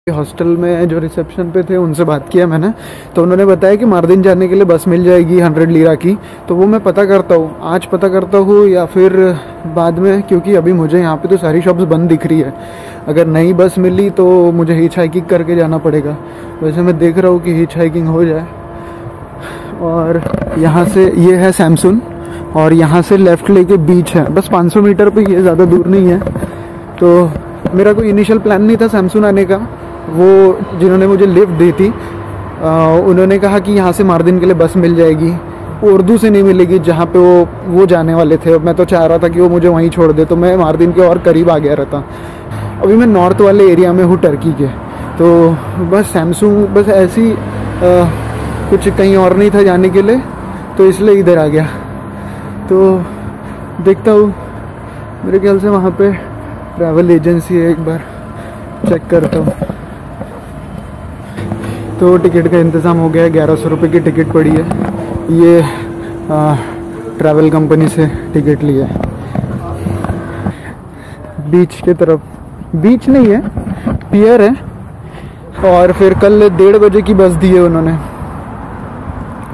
Hostel में जो reception पे थे उनसे बात किया मैंने, तो उन्होंने बताया कि मार्दिन जाने के लिए बस मिल जाएगी 100 लीरा की। तो वो मैं पता करता हूँ, आज पता करता हूँ या फिर बाद में, क्योंकि अभी मुझे यहाँ पे तो सारी शॉप्स बंद दिख रही है। अगर नई बस मिली तो मुझे हिच हाइकिंग करके जाना पड़ेगा। वैसे मैं देख रहा हूँ कि हिच हाइकिंग हो जाए। और यहाँ से ये है सैमसुन और यहाँ से लेफ़्ट लेके बीच है, बस 500 मीटर पे, ये ज़्यादा दूर नहीं है। तो मेरा कोई इनिशियल प्लान नहीं था सैमसुन आने का। वो जिन्होंने मुझे लिफ्ट दी थी उन्होंने कहा कि यहाँ से मार्दिन के लिए बस मिल जाएगी, उर्दू से नहीं मिलेगी जहाँ पे वो जाने वाले थे। मैं तो चाह रहा था कि वो मुझे वहीं छोड़ दे, तो मैं मार्दिन के और करीब आ गया रहता। अभी मैं नॉर्थ वाले एरिया में हूँ टर्की के, तो बस सैमसंग बस ऐसी कुछ कहीं और नहीं था जाने के लिए, तो इसलिए इधर आ गया। तो देखता हूँ, मेरे ख्याल से वहाँ पे ट्रैवल एजेंसी है, एक बार चेक करता हूँ। तो टिकट का इंतज़ाम हो गया, 1100 रुपये की टिकट पड़ी है। ये ट्रैवल कंपनी से टिकट लिया है। बीच के तरफ, बीच नहीं है, पियर है। और फिर कल 1:30 बजे की बस दी है उन्होंने।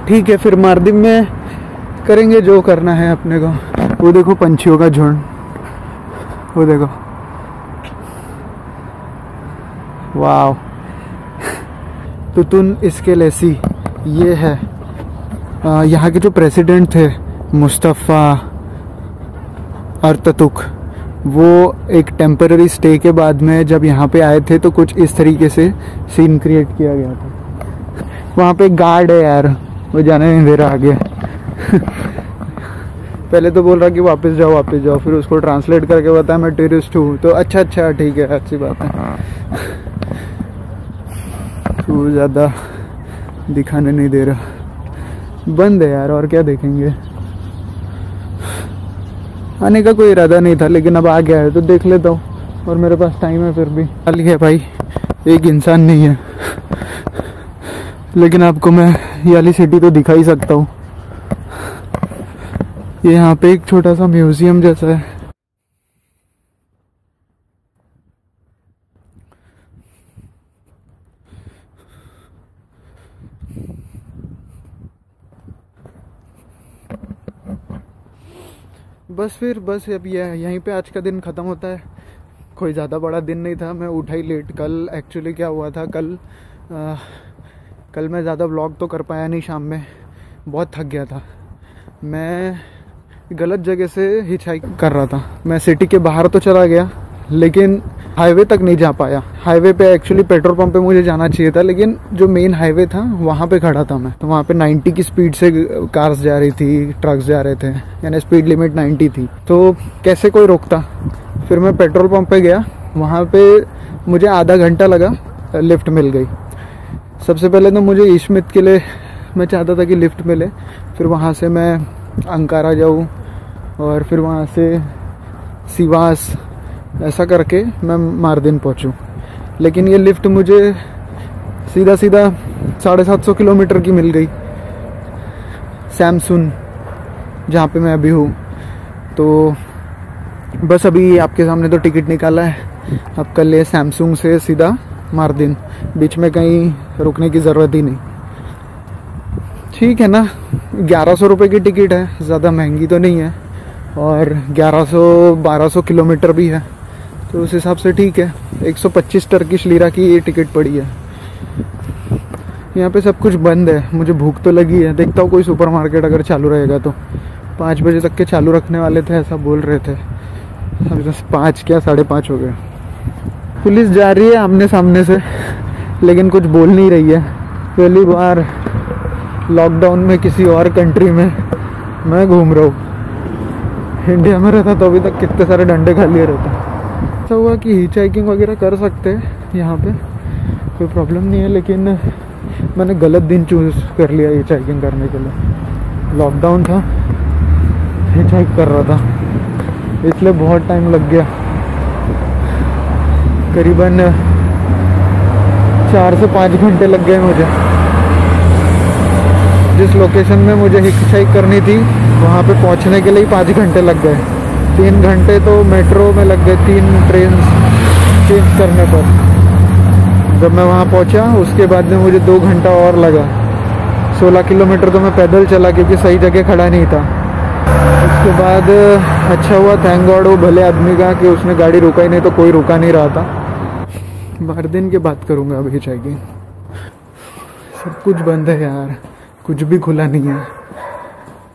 ठीक है, फिर मार्दिन में करेंगे जो करना है अपने को। वो देखो पंछियों का झुंड, वो देखो, वाव। तुतुन इस्केलेसी ये है। यहाँ के जो प्रेसिडेंट थे मुस्तफ़ा अतातुर्क, वो एक टेम्पररी स्टे के बाद में जब यहाँ पे आए थे तो कुछ इस तरीके से सीन क्रिएट किया गया था। वहाँ पे गार्ड है यार, वो जाने नहीं दे रहा आगे। पहले तो बोल रहा कि वापस जाओ, फिर उसको ट्रांसलेट करके बताया मैं टूरिस्ट हूँ। तो अच्छा ठीक है, अच्छी बात है। तो ज़्यादा दिखाने नहीं दे रहा, बंद है यार, और क्या देखेंगे। आने का कोई इरादा नहीं था, लेकिन अब आ गया है तो देख लेता हूँ। और मेरे पास टाइम है, फिर भी खाली है भाई, एक इंसान नहीं है। लेकिन आपको मैं ये वाली सिटी तो दिखा ही सकता हूँ। ये यहाँ पे एक छोटा सा म्यूजियम जैसा है। बस अब यहीं पे आज का दिन ख़त्म होता है। कोई ज़्यादा बड़ा दिन नहीं था, मैं उठा ही लेट। कल एक्चुअली क्या हुआ था, कल मैं ज़्यादा व्लॉग तो कर पाया नहीं, शाम में बहुत थक गया था। मैं गलत जगह से हिच हाइक कर रहा था। मैं सिटी के बाहर तो चला गया, लेकिन हाईवे तक नहीं जा पाया। हाईवे पे एक्चुअली पेट्रोल पंप पे मुझे जाना चाहिए था, लेकिन जो मेन हाईवे था वहाँ पे खड़ा था मैं। तो वहाँ पे 90 की स्पीड से कार्स जा रही थी, ट्रक्स जा रहे थे, यानी स्पीड लिमिट 90 थी। तो कैसे कोई रोकता। फिर मैं पेट्रोल पंप पे गया, वहाँ पे मुझे आधा घंटा लगा, लिफ्ट मिल गई। सबसे पहले तो मुझे इशमित के लिए मैं चाहता था कि लिफ्ट मिले, फिर वहाँ से मैं अंकारा जाऊँ और फिर वहाँ से सिवास, ऐसा करके मैं मार्दिन पहुँचूँ। लेकिन ये लिफ्ट मुझे सीधा 750 किलोमीटर की मिल गई सैमसुन, जहाँ पे मैं अभी हूँ। तो बस अभी आपके सामने तो टिकट निकाला है। अब कल ये सैमसंग से सीधा मार्दिन, बीच में कहीं रुकने की ज़रूरत ही नहीं। ठीक है ना, 1100 रुपये की टिकट है, ज़्यादा महंगी तो नहीं है। और 1100-1200 किलोमीटर भी है, तो उस हिसाब से ठीक है। 125 टर्किश लीरा की ये टिकट पड़ी है। यहाँ पे सब कुछ बंद है, मुझे भूख तो लगी है। देखता हूँ कोई सुपरमार्केट अगर चालू रहेगा तो। 5 बजे तक के चालू रखने वाले थे, ऐसा बोल रहे थे। अभी बस 5 क्या 5:30 हो गए। पुलिस जा रही है आमने सामने से, लेकिन कुछ बोल नहीं रही है। पहली बार लॉकडाउन में किसी और कंट्री में मैं घूम रहा हूँ। इंडिया में रहता तो अभी तक कितने सारे डंडे खा लिए रहता। ऐसा हुआ कि हिच हाइकिंग वगैरह कर सकते हैं यहाँ पे, कोई प्रॉब्लम नहीं है। लेकिन मैंने गलत दिन चूज़ कर लिया हिच हाइकिंग करने के लिए। लॉकडाउन था, हिच हाइक कर रहा था, इसलिए बहुत टाइम लग गया। करीबन 4 से 5 घंटे लग गए मुझे। जिस लोकेशन में मुझे हिच हाइक करनी थी वहाँ पे पहुँचने के लिए 5 घंटे लग गए। 3 घंटे तो मेट्रो में लग गए, 3 ट्रेन चेंज करने पर। जब मैं वहाँ पहुँचा उसके बाद में मुझे 2 घंटा और लगा। 16 किलोमीटर तो मैं पैदल चला क्योंकि सही जगह खड़ा नहीं था। उसके बाद अच्छा हुआ, थैंक गॉड, वो भले आदमी का कि उसने गाड़ी रुका ही नहीं, तो कोई रुका नहीं रहा था। मार्दिन की बात करूँगा अभी जाएगी। सब कुछ बंद है यार, कुछ भी खुला नहीं है।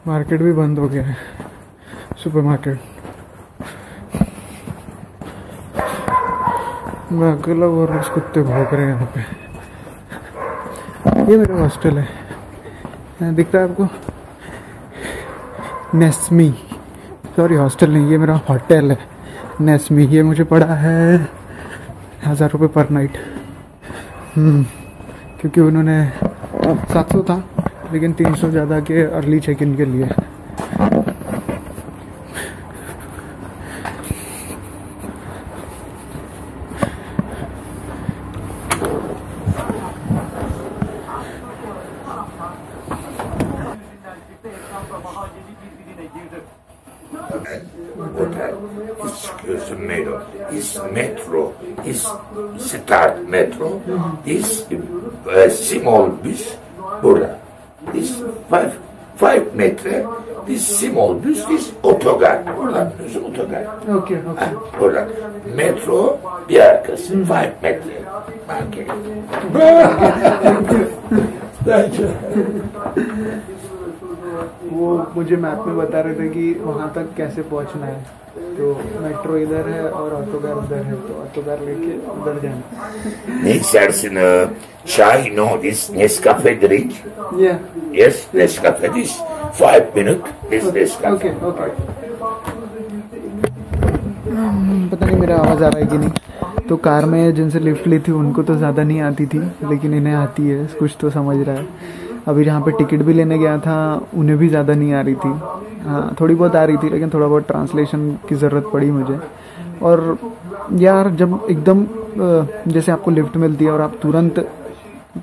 मार्केट भी बंद हो गया है, सुपरमार्केट। मैं अकेला और रोज कुत्ते भौंक रहे हैं यहाँ पे। ये मेरा हॉस्टल है, दिख रहा है आपको? नेस्मी, सॉरी हॉस्टल नहीं, ये मेरा होटल है नेस्मी। ये मुझे पड़ा है 1000 रुपये पर नाइट। क्योंकि उन्होंने 700 था लेकिन 300 ज़्यादा के अर्ली चेक इन के लिए। Is metro, is start metro, is small bus, burada. This 5 metre, this small bus, this otogar, buradan biliyorsun otogar. Okay. Burada. Metro bir arkası 5 metre. Okay. Thank you. वो मुझे map में बता रहे थे कि वहाँ तक कैसे पहुँचना है, तो मेट्रो इधर है और ऑटोकार उधर है, तो ऑटोकार लेके उधर जाना। Ne içersin? Çay, no, this Nescafe drink. Yeah. Yes, Nescafe, this 5 minutes, this Nescafe. Okay. पता नहीं मेरा आवाज़ आ रहा है कि नहीं। तो कार में जिनसे लिफ्ट ली थी उनको तो ज़्यादा नहीं आती थी, लेकिन इन्हें आती है, कुछ तो समझ रहा है। अभी जहाँ पे टिकट भी लेने गया था उन्हें भी ज़्यादा नहीं आ रही थी। हाँ, थोड़ी बहुत आ रही थी, लेकिन थोड़ा बहुत ट्रांसलेशन की ज़रूरत पड़ी मुझे। और यार जब एकदम जैसे आपको लिफ्ट मिलती है और आप तुरंत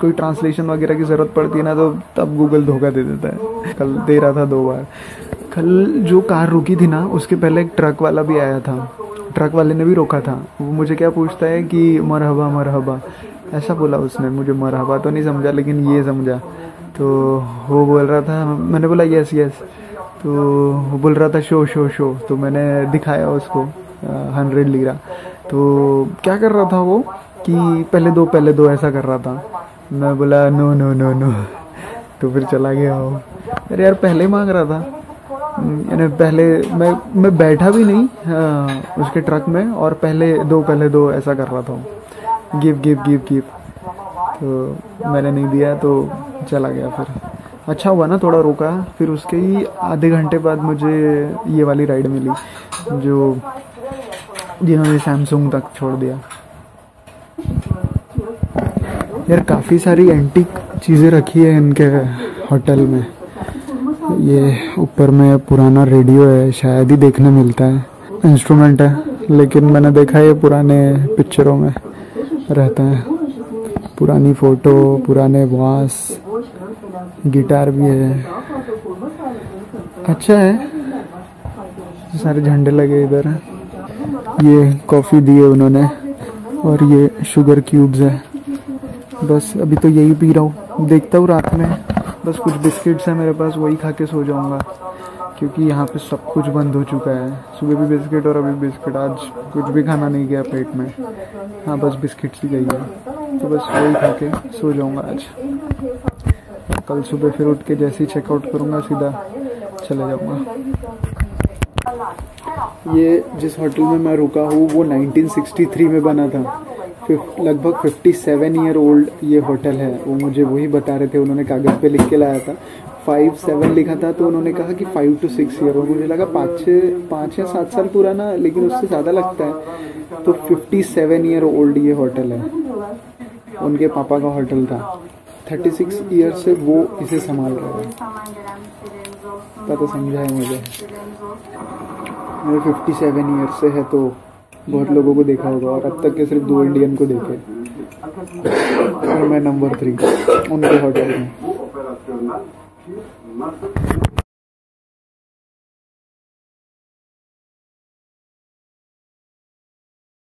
कोई ट्रांसलेशन वगैरह की ज़रूरत पड़ती है ना, तो तब गूगल धोखा दे देता है। कल दे रहा था 2 बार। कल जो कार रुकी थी ना, उसके पहले एक ट्रक वाला भी आया था। ट्रक वाले ने भी रोका था। वो मुझे क्या पूछता है कि मरहबा, ऐसा बोला उसने। मुझे मरहबा तो नहीं समझा, लेकिन ये समझा। तो वो बोल रहा था, मैंने बोला यस। तो वो बोल रहा था शो। तो मैंने दिखाया उसको 100 लीरा। तो क्या कर रहा था वो कि पहले दो ऐसा कर रहा था। मैं बोला नो। तो फिर चला गया वो। अरे यार पहले मांग रहा था। यानी पहले मैं बैठा भी नहीं उसके ट्रक में, और पहले दो ऐसा कर रहा था। गिव। तो मैंने नहीं दिया तो चला गया। फिर अच्छा हुआ ना, थोड़ा रुका। फिर उसके ही आधे घंटे बाद मुझे ये वाली राइड मिली जिन्होंने सैमसंग तक छोड़ दिया। यार काफ़ी सारी एंटीक चीज़ें रखी है इनके होटल में। ये ऊपर में पुराना रेडियो है, शायद ही देखने मिलता है। इंस्ट्रूमेंट है, लेकिन मैंने देखा है पुराने पिक्चरों में रहता है। पुरानी फ़ोटो, पुराने वास, गिटार भी है। अच्छा है, सारे झंडे लगे इधर। ये कॉफ़ी दी है उन्होंने, और ये शुगर क्यूब्स है। बस अभी तो यही पी रहा हूँ, देखता हूँ रात में। बस कुछ बिस्किट्स हैं मेरे पास, वही खा के सो जाऊँगा, क्योंकि यहाँ पे सब कुछ बंद हो चुका है। सुबह भी बिस्किट और अभी बिस्किट। आज कुछ भी खाना नहीं गया पेट में। हाँ, बस बिस्किट्स ही गई है, तो बस वही खा के सो जाऊँगा आज। कल सुबह फिर उठ के जैसे ही चेकआउट करूँगा सीधा चले जाऊँगा। ये जिस होटल में मैं रुका हूँ वो 1963 में बना था। लगभग 57 ईयर ओल्ड ये होटल है। वो मुझे वही बता रहे थे, उन्होंने कागज़ पे लिख के लाया था। 57 लिखा था, तो उन्होंने कहा कि 5 to 6 ईयर। और मुझे लगा 5 या 7 साल पुराना, लेकिन उससे ज़्यादा लगता है। तो 57 ईयर ओल्ड ये होटल है। उनके पापा का होटल था। 36 ईयर से वो इसे संभाल रहे हैं। पता समझा है मुझे। 57 ईयर से है, तो बहुत लोगों को देखा होगा, और अब तक के सिर्फ 2 इंडियन को देखे, और मैं नंबर 3 उनके होटल में।